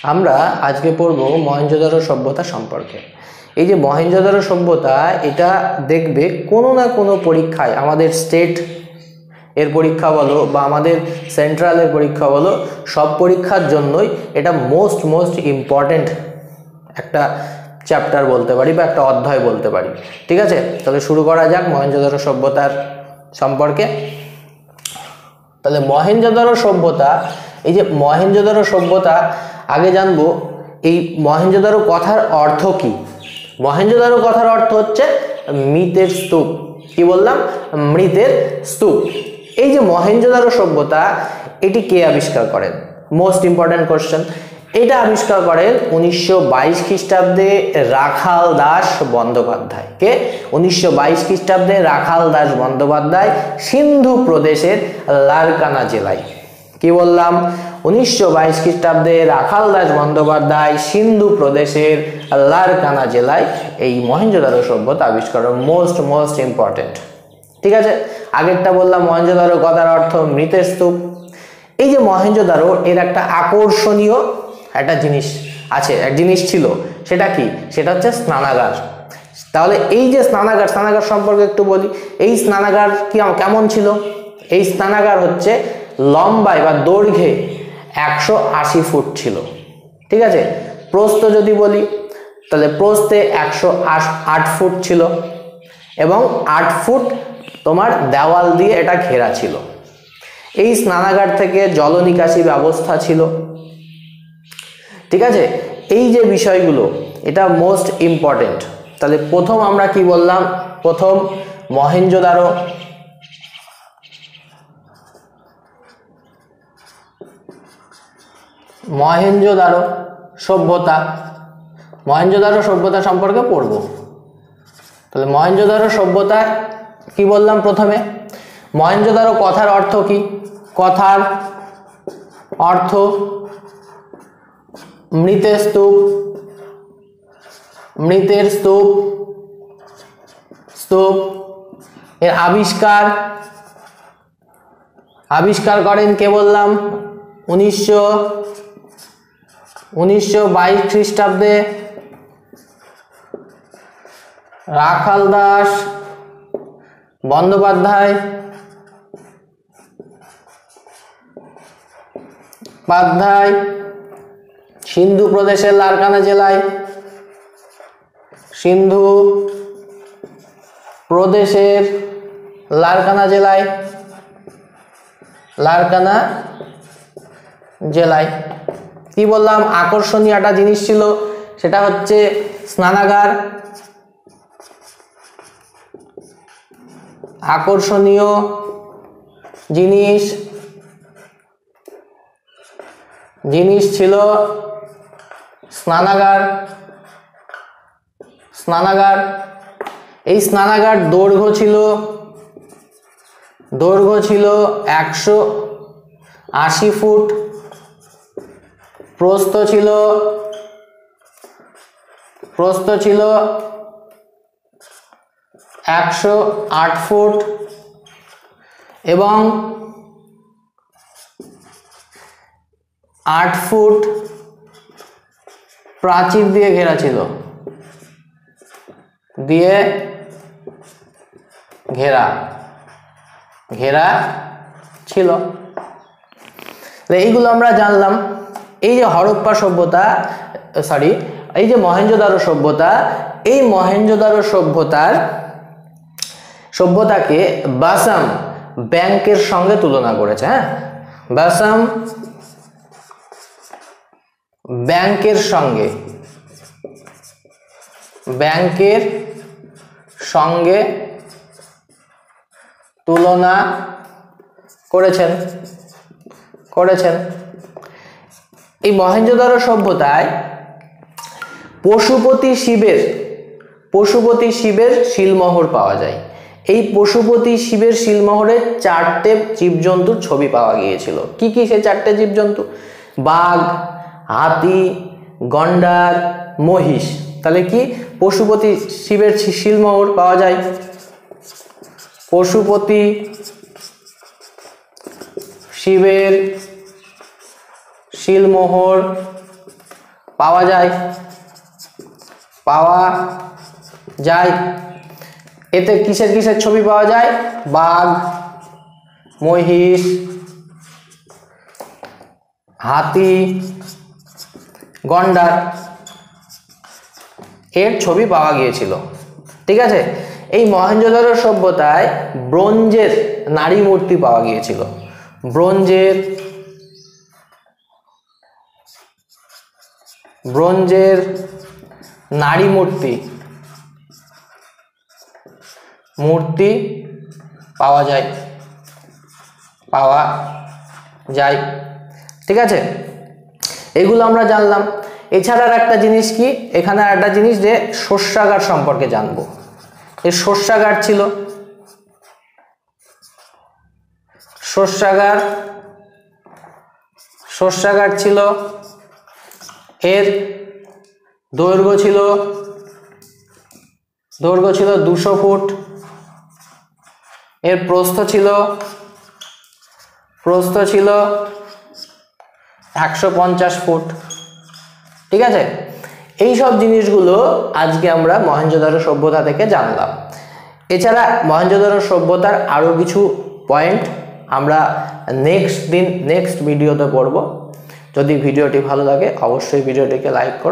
আমরা আজকে পড়ব মহেঞ্জোদারো সভ্যতা সম্পর্কে। এই যে মহেঞ্জোদারো সভ্যতা, এটা দেখবে কোনো না কোনো পরীক্ষায়, আমাদের স্টেট এর পরীক্ষা বলো বা আমাদের সেন্ট্রালের পরীক্ষা বলো, সব পরীক্ষার জন্যই এটা মোস্ট ইম্পর্টেন্ট একটা চ্যাপ্টার বলতে পারি বা একটা অধ্যায় বলতে পারি। ঠিক আছে, তাহলে শুরু করা যাক মহেঞ্জোদারো সভ্যতার সম্পর্কে। তাহলে মহেঞ্জোদারো সভ্যতা, এই যে মহেঞ্জোদারো সভ্যতা, আগে জানবো এই মহেঞ্জোদারো কথার অর্থ কি। মহেঞ্জোদারো কথার অর্থ হচ্ছে মৃতের স্তূপ। কি বললাম? মৃতের স্তূপ। এই যে মহেঞ্জোদারো সভ্যতা, এটি কে আবিষ্কার করেন? Most important question. এটা আবিষ্কার করেন 1922 খ্রিস্টাব্দে রাখাল দাস বন্দ্যোপাধ্যায়। কে? 1922 খ্রিস্টাব্দে রাখাল দাস বন্দ্যোপাধ্যায় সিন্ধু প্রদেশের লারকানা জেলায়। কি বললাম? 1922 খ্রিস্টাব্দে রাখাল দাস বন্দ্যোপাধ্যায় সিন্ধু প্রদেশের লারকানা জেলায় এই মহেঞ্জোদারো সভ্যতা আবিষ্কার। Most important. ঠিক আছে, আগেরটা বললাম মহেঞ্জোদারো কথার অর্থ মৃতের স্তূপ। এই যে মহেঞ্জোদারো, এর একটা আকর্ষণীয় একটা জিনিস আছে, এক জিনিস ছিল, সেটা কি? সেটা হচ্ছে স্নানাগার। তাহলে এই যে স্নানাগার সম্পর্কে একটু বলি। এই স্নানাগার কেমন ছিল? এই স্নানাগার হচ্ছে লম্বায় বা দৈর্ঘ্যে 180 ফুট ছিল। ঠিক আছে, প্রস্থ যদি বলি তাহলে প্রস্থে 108 ফুট ছিল এবং 8 ফুট তোমার দেওয়াল দিয়ে এটা ঘেরা ছিল। এই স্নানাগার থেকে জল নিকাশি ব্যবস্থা ছিল। ঠিক আছে, এই যে বিষয়গুলো, এটা মোস্ট ইম্পর্টেন্ট। তাহলে প্রথম আমরা কি বললাম? প্রথম মহেঞ্জোদারো সভ্যতা সম্পর্কে পড়ব। তাহলে মহেঞ্জোদারো সভ্যতা কি বললাম? প্রথমে মহেঞ্জোদারো কথার অর্থ কি? কথার অর্থ মৃতের স্তূপ। এর আবিষ্কার করেন কে বললাম? 1922 খ্রিস্টাব্দে রাখাল দাস বন্দ্যোপাধ্যায় সিন্ধু প্রদেশের লারকানা জেলায় কি বললাম? আকর্ষণীয় একটা জিনিস ছিল, সেটা হচ্ছে স্নানাগার। আকর্ষণীয় জিনিস ছিল স্নানাগার। এই স্নানাগার দৈর্ঘ্য ছিল 180 ফুট, প্রস্থ ছিল 108 ফুট এবং 8 ফুট প্রাচীর দিয়ে ঘেরা ছিল। এইগুলো আমরা জানলাম। এই যে হরপ্পা সভ্যতা, এই যে মহেঞ্জোদারো সভ্যতা, এই মহেঞ্জোদারো সভ্যতাকে বাসাম ব্যাংকের সঙ্গে তুলনা করেছে। হ্যাঁ, বাসাম ব্যাংকের সঙ্গে তুলনা করেছেন। এই মহেঞ্জোদারো সভ্যতায় পশুপতি শিবের শিলমোহর পাওয়া যায়। এই পশুপতি শিবের শিলমোহরে 4টে জীবজন্তুর ছবি পাওয়া গিয়েছিল। কি কি সেই 4টে জীবজন্তু? বাঘ, হাতি, গন্ডার, মহিষ। তাহলে কি পশুপতি শিবের শিলমোহর পাওয়া যায়? পশুপতি শিবের শিলমোহর পাওয়া যায়, পাওয়া যায়। এতে কিসের কিসের ছবি পাওয়া যায়? বাঘ, মহিষ, হাতি, গন্ডার এর ছবি পাওয়া গিয়েছিল। ঠিক আছে, এই মহেঞ্জোদারো সভ্যতায় ব্রোঞ্জের নারী মূর্তি পাওয়া গিয়েছিল। ব্রোঞ্জের নারী মূর্তি পাওয়া যায়। ঠিক আছে, এগুলো আমরা জানলাম। এছাড়া একটা জিনিস কি, এখানে একটা জিনিস যে শস্যাগার সম্পর্কে জানবো। এই শস্যাগার ছিল, এর দৈর্ঘ্য ছিল 200 ফুট, এর প্রস্থ ছিল 150 ফুট। ঠিক আছে, এই সব জিনিসগুলো আজকে আমরা মহেঞ্জোদারো সভ্যতা থেকে জানলাম। এছাড়া মহেঞ্জোদারো সভ্যতার আরো কিছু পয়েন্ট আমরা নেক্সট ভিডিওতে পড়ব। যদি ভিডিওটি ভালো লাগে অবশ্যই ভিডিওটিকে লাইক করো।